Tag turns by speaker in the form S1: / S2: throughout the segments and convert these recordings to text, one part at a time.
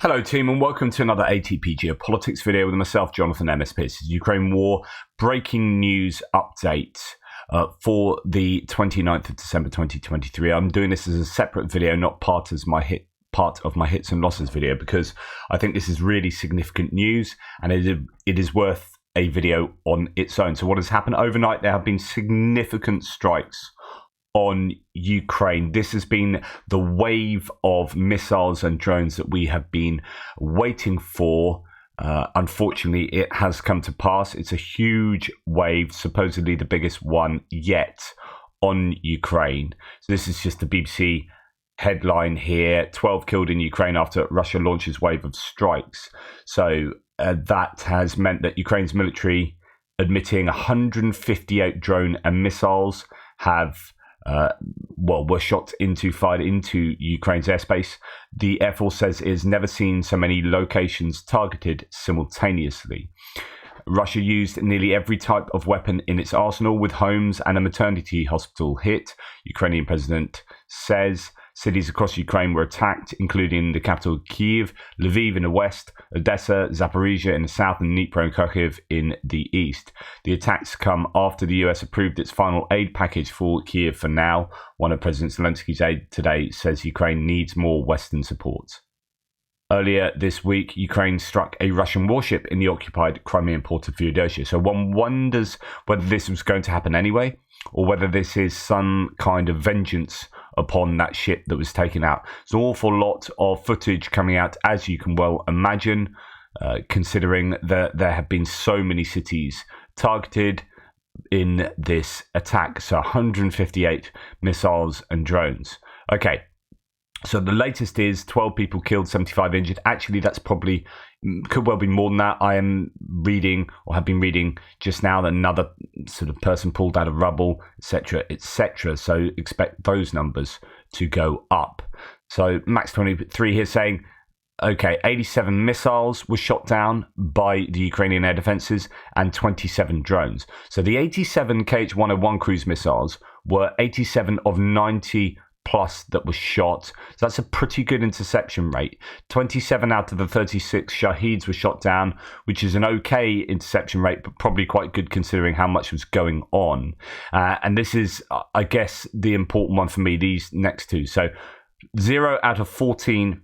S1: Hello team and welcome to another ATP Geopolitics video with myself, Jonathan MSP. This is Ukraine War breaking news update for the 29th of December 2023. I'm doing this as a separate video, not part of my hits and losses video, because I think this is really significant news and it is worth a video on its own. So what has happened overnight? There have been significant strikes on Ukraine. This has been the wave of missiles and drones that we have been waiting for. Unfortunately, it has come to pass. It's a huge wave, supposedly the biggest one yet on Ukraine. So this is just the BBC headline here: 12 killed in Ukraine after Russia launches wave of strikes. So that has meant that Ukraine's military admitting 158 drone and missiles have were fired into Ukraine's airspace. The Air Force says it has never seen so many locations targeted simultaneously. Russia used nearly every type of weapon in its arsenal, with homes and a maternity hospital hit. Ukrainian president says cities across Ukraine were attacked, including the capital Kyiv, Lviv in the west, Odessa, Zaporizhia in the south, and Dnipro and Kharkiv in the east. The attacks come after the US approved its final aid package for Kyiv for now. One of President Zelensky's aide today says Ukraine needs more Western support. Earlier this week, Ukraine struck a Russian warship in the occupied Crimean port of Feodosia. So one wonders whether this was going to happen anyway, or whether this is some kind of vengeance upon that ship that was taken out. There's an awful lot of footage coming out, as you can well imagine, considering that there have been so many cities targeted in this attack. So 158 missiles and drones. Okay. So the latest is 12 people killed, 75 injured. Actually, that's probably could well be more than that. I am reading, or have been reading just now, that another sort of person pulled out of rubble, etc., etc. So expect those numbers to go up. So Max 23 here saying, okay, 87 missiles were shot down by the Ukrainian air defenses and 27 drones. So the 87 KH-101 cruise missiles were 87 of 90 plus that was shot. So that's a pretty good interception rate. 27 out of the 36 Shaheeds were shot down, which is an okay interception rate, but probably quite good considering how much was going on. And this is, I guess, the important one for me, these next two. So 0 out of 14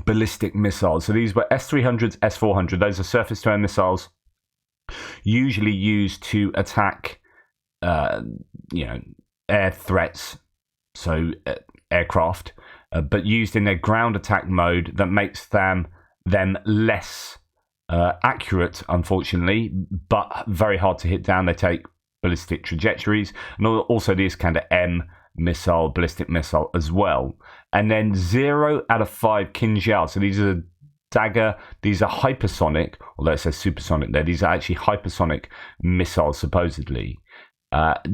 S1: ballistic missiles. So these were S-300s, S-400. Those are surface-to-air missiles, usually used to attack, air threats, so aircraft, but used in their ground attack mode that makes them less accurate, unfortunately, but very hard to hit down. They take ballistic trajectories, and also the Iskander-M missile, ballistic missile as well. And then 0 out of 5 Kinzhal. So these are Dagger. These are hypersonic, although it says supersonic there. These are actually hypersonic missiles, supposedly.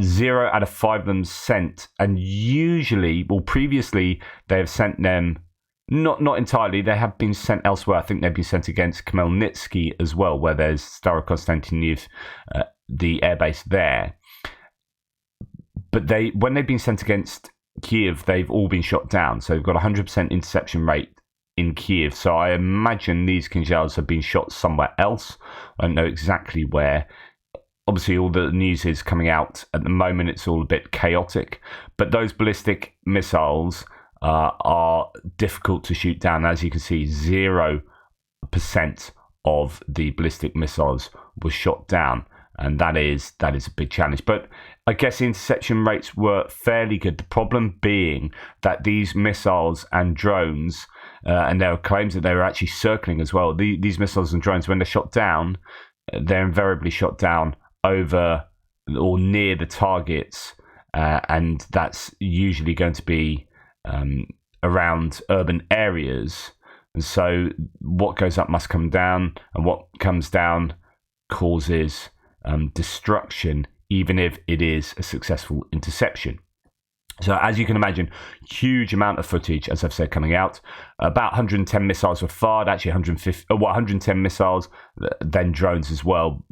S1: 0 out of 5 of them sent, and usually, previously they have sent them, not entirely, they have been sent elsewhere. I think they've been sent against Khmelnytsky as well, where there's Starokonstantinov, the airbase there. But when they've been sent against Kyiv, they've all been shot down. So they've got 100% interception rate in Kyiv. So I imagine these Kinzhals have been shot somewhere else. I don't know exactly where. Obviously, all the news is coming out at the moment. It's all a bit chaotic. But those ballistic missiles are difficult to shoot down. As you can see, 0% of the ballistic missiles were shot down. And that is a big challenge. But I guess the interception rates were fairly good. The problem being that these missiles and drones, and there are claims that they were actually circling as well. These missiles and drones, when they're shot down, they're invariably shot down over or near the targets, and that's usually going to be around urban areas. And so what goes up must come down, and what comes down causes destruction, even if it is a successful interception. So as you can imagine, huge amount of footage, as I've said, coming out. About 110 missiles were fired, actually 110 missiles, then drones as well.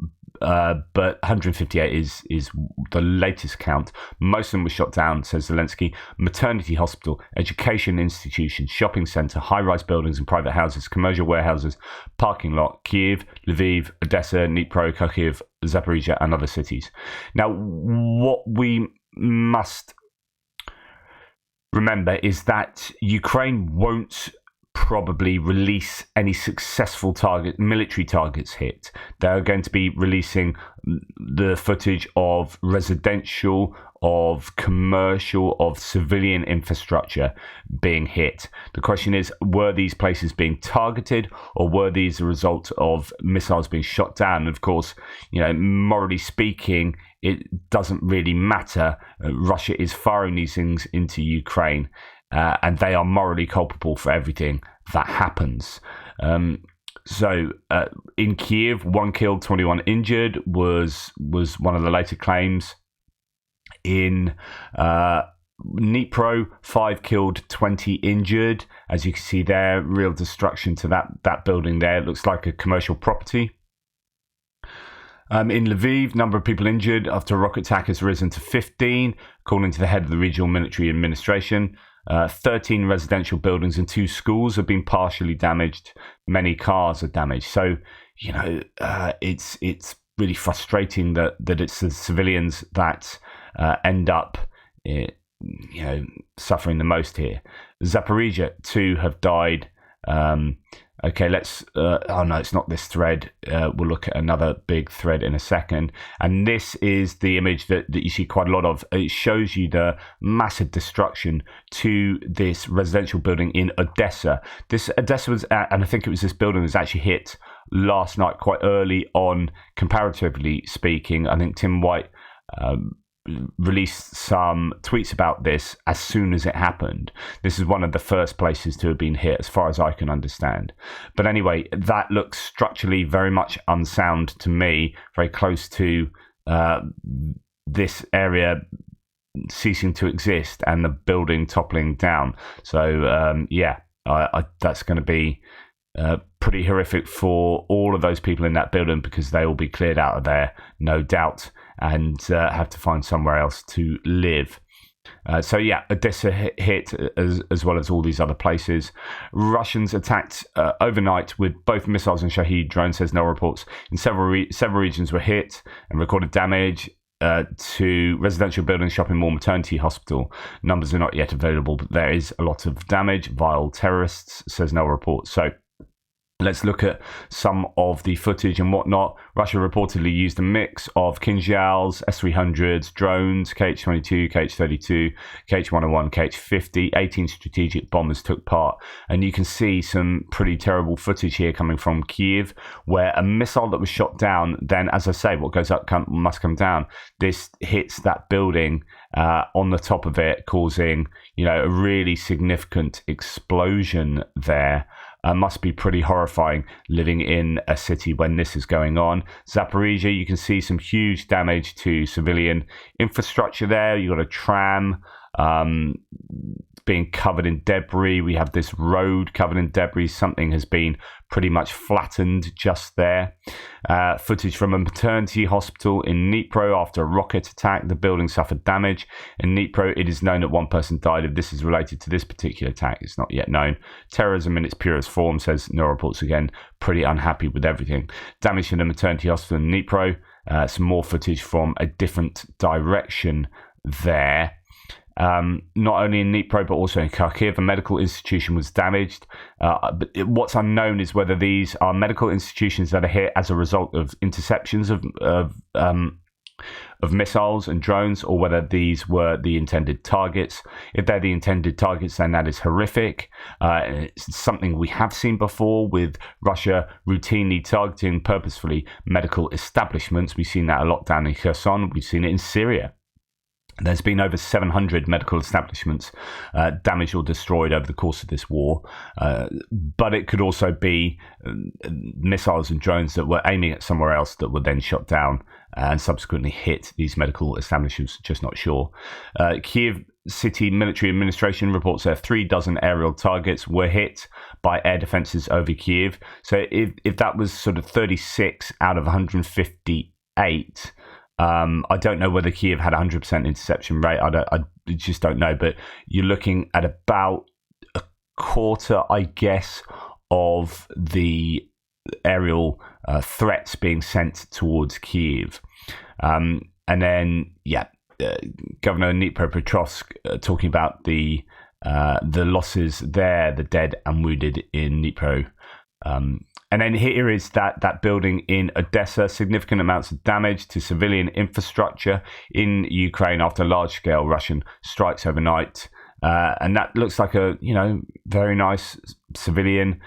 S1: but 158 is the latest count. Most of them were shot down, says Zelensky. Maternity hospital, education institutions, shopping centre, high-rise buildings and private houses, commercial warehouses, parking lot, Kiev, Lviv, Odessa, Dnipro, Kharkiv, Zaporizhia and other cities. Now, what we must remember is that Ukraine won't probably release any successful military targets hit. They're going to be releasing the footage of residential, of commercial, of civilian infrastructure being hit. The question is, were these places being targeted, or were these a result of missiles being shot down? And of course, morally speaking, it doesn't really matter. Russia is firing these things into Ukraine. And they are morally culpable for everything that happens. So in Kiev, 1 killed, 21 injured was one of the later claims. In Dnipro, 5 killed, 20 injured. As you can see there, real destruction to that building there. It looks like a commercial property. In Lviv, number of people injured after a rocket attack has risen to 15, according to the head of the regional military administration. 13 residential buildings and 2 schools have been partially damaged. Many cars are damaged. So, it's really frustrating that it's the civilians that end up, suffering the most here. Zaporizhia, 2 have died. Okay, let's... oh, no, it's not this thread. We'll look at another big thread in a second. And this is the image that you see quite a lot of. It shows you the massive destruction to this residential building in Odessa. This Odessa was... and I think it was this building that was actually hit last night, quite early on, comparatively speaking. I think Tim White... released some tweets about this as soon as it happened. This is one of the first places to have been hit, as far as I can understand. But anyway, that looks structurally very much unsound to me, very close to this area ceasing to exist and the building toppling down. So, that's going to be pretty horrific for all of those people in that building, because they will be cleared out of there, no doubt, and have to find somewhere else to live. Odessa hit as well as all these other places. Russians attacked overnight with both missiles and Shahed drones, says no reports. In several regions were hit and recorded damage to residential buildings, shopping mall, maternity hospital. Numbers are not yet available, but there is a lot of damage. Vile terrorists, says no reports. So let's look at some of the footage and whatnot. Russia reportedly used a mix of Kinzhals, S-300s, drones, Kh-22, Kh-32, Kh-101, Kh-50. 18 strategic bombers took part. And you can see some pretty terrible footage here coming from Kiev, where a missile that was shot down, then, as I say, what goes up must come down. This hits that building on the top of it, causing, a really significant explosion there. Must be pretty horrifying living in a city when this is going on. Zaporizhia, you can see some huge damage to civilian infrastructure there. You've got a tram being covered in debris. We have this road covered in debris. Something has been pretty much flattened just there. Footage from a maternity hospital in Dnipro after a rocket attack. The building suffered damage. In Dnipro, it is known that 1 person died. If this is related to this particular attack, it's not yet known. Terrorism in its purest form, says no reports again. Pretty unhappy with everything. Damage to the maternity hospital in Dnipro. Some more footage from a different direction there. Not only in Dnipro but also in Kharkiv, a medical institution was damaged. But what's unknown is whether these are medical institutions that are hit as a result of interceptions of missiles and drones, or whether these were the intended targets. If they're the intended targets, then that is horrific. It's something we have seen before, with Russia routinely targeting purposefully medical establishments. We've seen that a lot down in Kherson. We've seen it in Syria. There's been over 700 medical establishments damaged or destroyed over the course of this war. But it could also be missiles and drones that were aiming at somewhere else that were then shot down and subsequently hit these medical establishments. Just not sure. Kiev City Military Administration reports that 36 aerial targets were hit by air defenses over Kiev. So if that was sort of 36 out of 158 8. I don't know whether Kiev had 100% interception rate. I just don't know. But you're looking at about a quarter, I guess, of the aerial threats being sent towards Kiev. And then, Governor Dnipropetrovsk talking about the losses there, the dead and wounded in Dnipro. And then here is that building in Odessa, significant amounts of damage to civilian infrastructure in Ukraine after large-scale Russian strikes overnight. And that looks like a, very nice civilian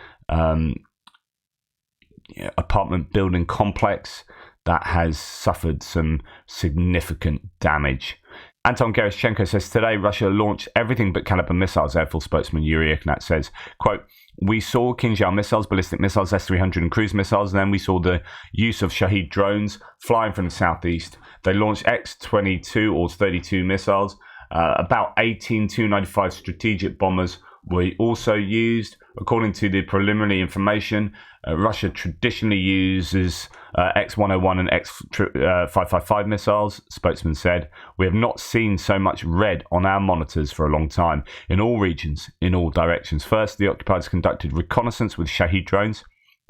S1: apartment building complex that has suffered some significant damage. Anton Gerashchenko says today Russia launched everything but Kalibr missiles. Air Force spokesman Yuri Ignat says, quote, "We saw Kinzhal missiles, ballistic missiles, S-300 and cruise missiles, and then we saw the use of Shahed drones flying from the southeast. They launched X-22 or 32 missiles. About 18 Tu-95 strategic bombers were also used. According to the preliminary information, Russia traditionally uses X-101 and X-555 missiles," spokesman said. "We have not seen so much red on our monitors for a long time, in all regions, in all directions. First, the occupiers conducted reconnaissance with Shahed drones.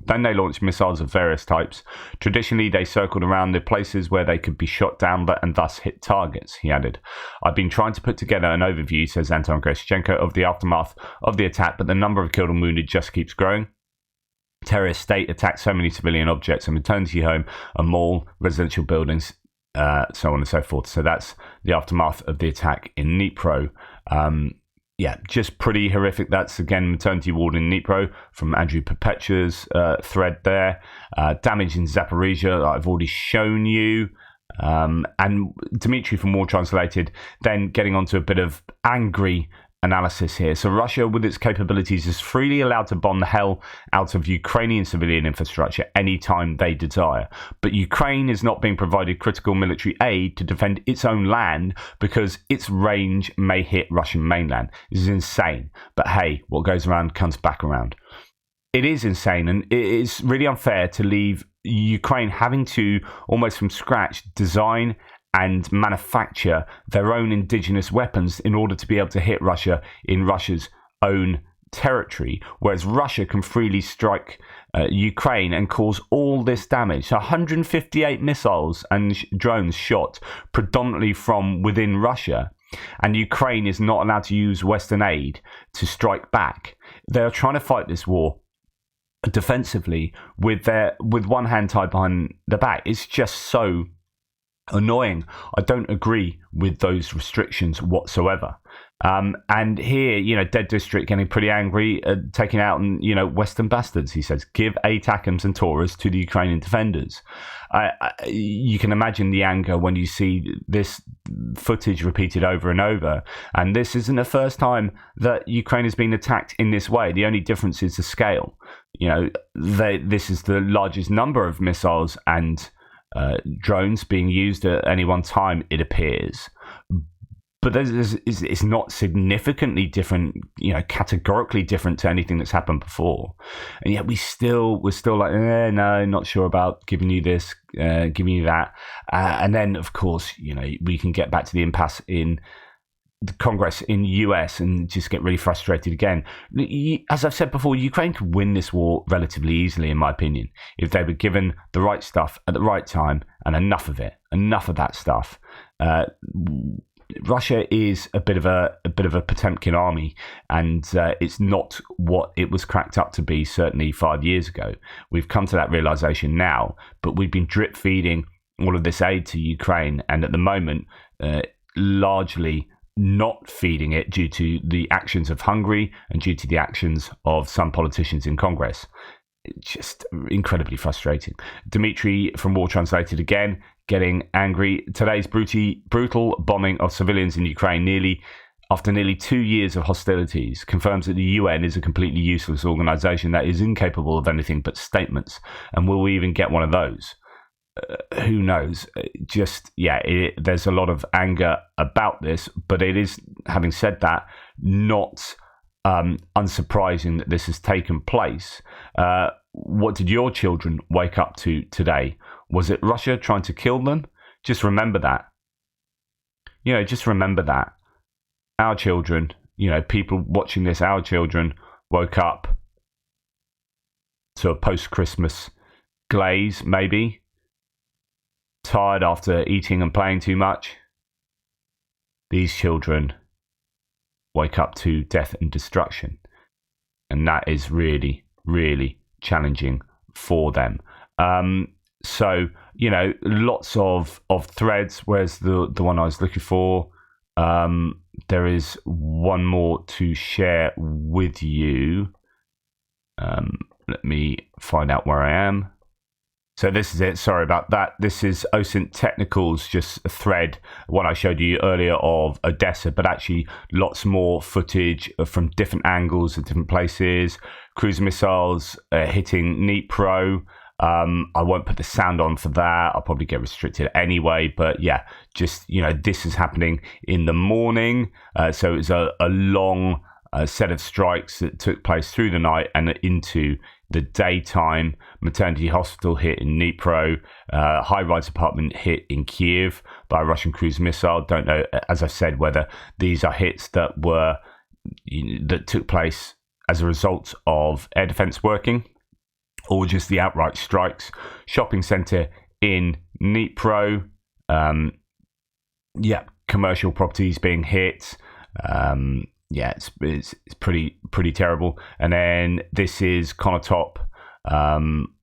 S1: Then they launched missiles of various types. Traditionally, they circled around the places where they could be shot down and thus hit targets," he added. "I've been trying to put together an overview," says Anton Gerashchenko, "of the aftermath of the attack, but the number of killed and wounded just keeps growing. Terrorist state attacked so many civilian objects, a maternity home, a mall, residential buildings, so on and so forth." So that's the aftermath of the attack in Dnipro. Just pretty horrific. That's, again, maternity ward in Dnipro from Andrew Perpetua's thread there. Damage in Zaporizhia, I've already shown you. And Dimitri from War Translated then getting onto a bit of angry analysis here. So Russia, with its capabilities, is freely allowed to bomb the hell out of Ukrainian civilian infrastructure anytime they desire. But Ukraine is not being provided critical military aid to defend its own land because its range may hit Russian mainland. This is insane. But hey, what goes around comes back around. It is insane, and it is really unfair to leave Ukraine having to, almost from scratch, design and manufacture their own indigenous weapons in order to be able to hit Russia in Russia's own territory, whereas Russia can freely strike Ukraine and cause all this damage. So 158 missiles and drones shot predominantly from within Russia, and Ukraine is not allowed to use Western aid to strike back. They are trying to fight this war defensively with one hand tied behind the back. It's just so annoying. I don't agree with those restrictions whatsoever. And here, Dead District getting pretty angry, taking out, Western bastards, he says. "Give ATACMS and Taurus to the Ukrainian defenders." You can imagine the anger when you see this footage repeated over and over. And this isn't the first time that Ukraine has been attacked in this way. The only difference is the scale. This is the largest number of missiles and drones being used at any one time, it appears. But it's not significantly different, categorically different to anything that's happened before. And yet we're still like, no, not sure about giving you this, giving you that. And then, of course, we can get back to the impasse in the Congress in the US and just get really frustrated again. As I've said before, Ukraine could win this war relatively easily, in my opinion, if they were given the right stuff at the right time and enough of that stuff. Russia is a bit of a Potemkin army, and it's not what it was cracked up to be. Certainly 5 years ago, we've come to that realization now. But we've been drip feeding all of this aid to Ukraine, and at the moment, largely not feeding it due to the actions of Hungary and due to the actions of some politicians in Congress. It's just incredibly frustrating. Dimitri from War Translated again getting angry. Today's brutal bombing of civilians in Ukraine after nearly 2 years of hostilities confirms that the UN is a completely useless organization that is incapable of anything but statements. And will we even get one of those? Who knows? There's a lot of anger about this, but it is, having said that, not unsurprising that this has taken place. What did your children wake up to today? Was it Russia trying to kill them? Just remember that. Just remember that. Our children, people watching this, our children woke up to a post-Christmas glaze, maybe. Tired after eating and playing too much. These children wake up to death and destruction. And that is really, really challenging for them. So, lots of threads. Where's the one I was looking for? There is one more to share with you. Let me find out where I am. So this is it. Sorry about that. This is OSINT Technical's just a thread, one I showed you earlier of Odessa, but actually lots more footage from different angles at different places. Cruise missiles hitting Dnipro. I won't put the sound on for that. I'll probably get restricted anyway. But yeah, just, this is happening in the morning. So it was a long set of strikes that took place through the night and into the daytime. Maternity hospital hit in Dnipro. High-rise apartment hit in Kiev by a Russian cruise missile. Don't know, as I said, whether these are hits that took place as a result of air defense working or just the outright strikes. Shopping center in Dnipro. Commercial properties being hit. It's pretty terrible. And then this is Konotop.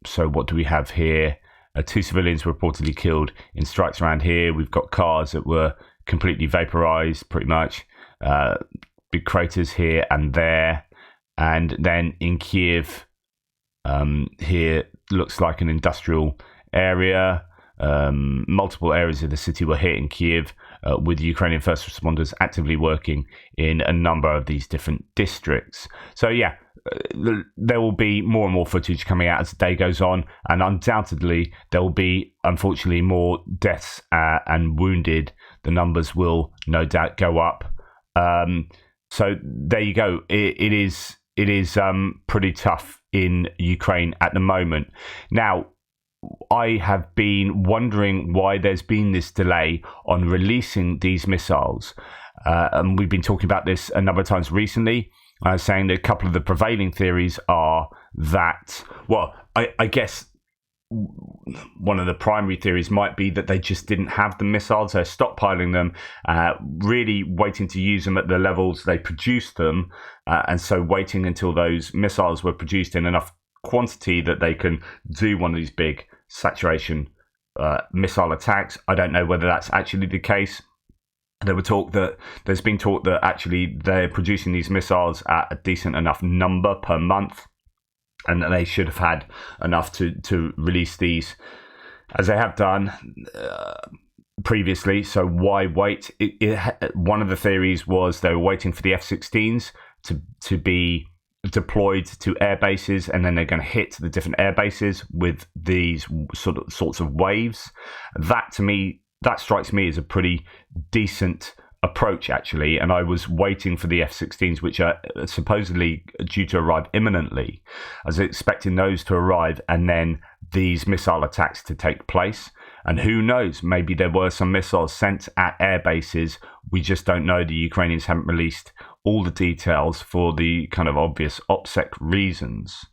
S1: So what do we have here? 2 civilians were reportedly killed in strikes around here. We've got cars that were completely vaporized, pretty much. Big craters here and there. And then in Kiev, here looks like an industrial area. Multiple areas of the city were hit in Kiev, with Ukrainian first responders actively working in a number of these different districts. So there will be more and more footage coming out as the day goes on, and undoubtedly there will be, unfortunately, more deaths and wounded. The numbers will no doubt go up. So there you go. It is pretty tough in Ukraine at the moment. Now, I have been wondering why there's been this delay on releasing these missiles. And we've been talking about this a number of times recently, saying that a couple of the prevailing theories are that, I guess one of the primary theories might be that they just didn't have the missiles. They're stockpiling them, really waiting to use them at the levels they produced them. And so waiting until those missiles were produced in enough quantity that they can do one of these big saturation missile attacks. I don't know whether that's actually the case. There's been talk that actually they're producing these missiles at a decent enough number per month, and that they should have had enough to release these as they have done previously. So why wait? One of the theories was they were waiting for the F-16s to be deployed to air bases, and then they're going to hit the different air bases with these sorts of waves. That strikes me as a pretty decent approach, actually. And I was waiting for the F-16s, which are supposedly due to arrive imminently. I was expecting those to arrive and then these missile attacks to take place. And who knows, maybe there were some missiles sent at air bases. We just don't know. The Ukrainians haven't released all the details for the kind of obvious OPSEC reasons.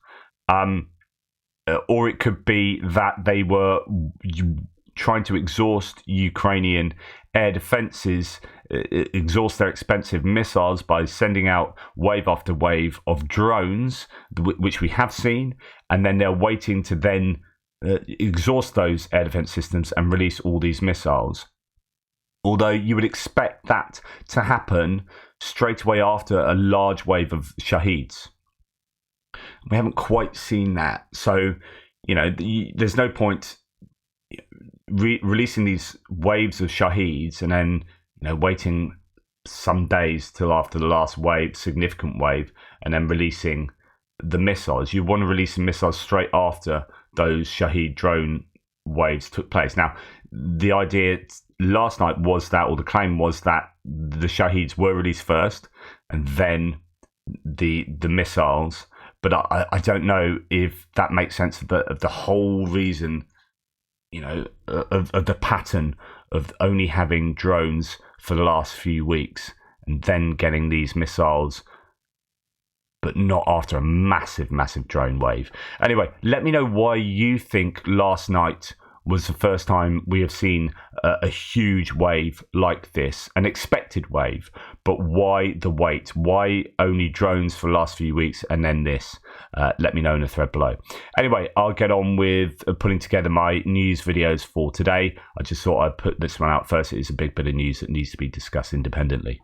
S1: Or it could be that they were trying to exhaust Ukrainian air defenses, exhaust their expensive missiles by sending out wave after wave of drones, which we have seen, and then they're waiting to then exhaust those air defense systems and release all these missiles. Although you would expect that to happen straight away after a large wave of Shaheeds. We haven't quite seen that. So, there's no point releasing these waves of Shaheeds and then waiting some days till after the last wave, significant wave, and then releasing the missiles. You want to release the missiles straight after those Shaheed drone waves took place. Now, the idea last night was that, or the claim was that the Shaheeds were released first and then the missiles. But I don't know if that makes sense of the whole reason of the pattern of only having drones for the last few weeks and then getting these missiles, but not after a massive, massive drone wave. Anyway, let me know why you think last night was the first time we have seen a huge wave like this, an expected wave, but why the wait? Why only drones for the last few weeks and then this? Let me know in the thread below. Anyway, I'll get on with putting together my news videos for today. I just thought I'd put this one out first. It is a big bit of news that needs to be discussed independently.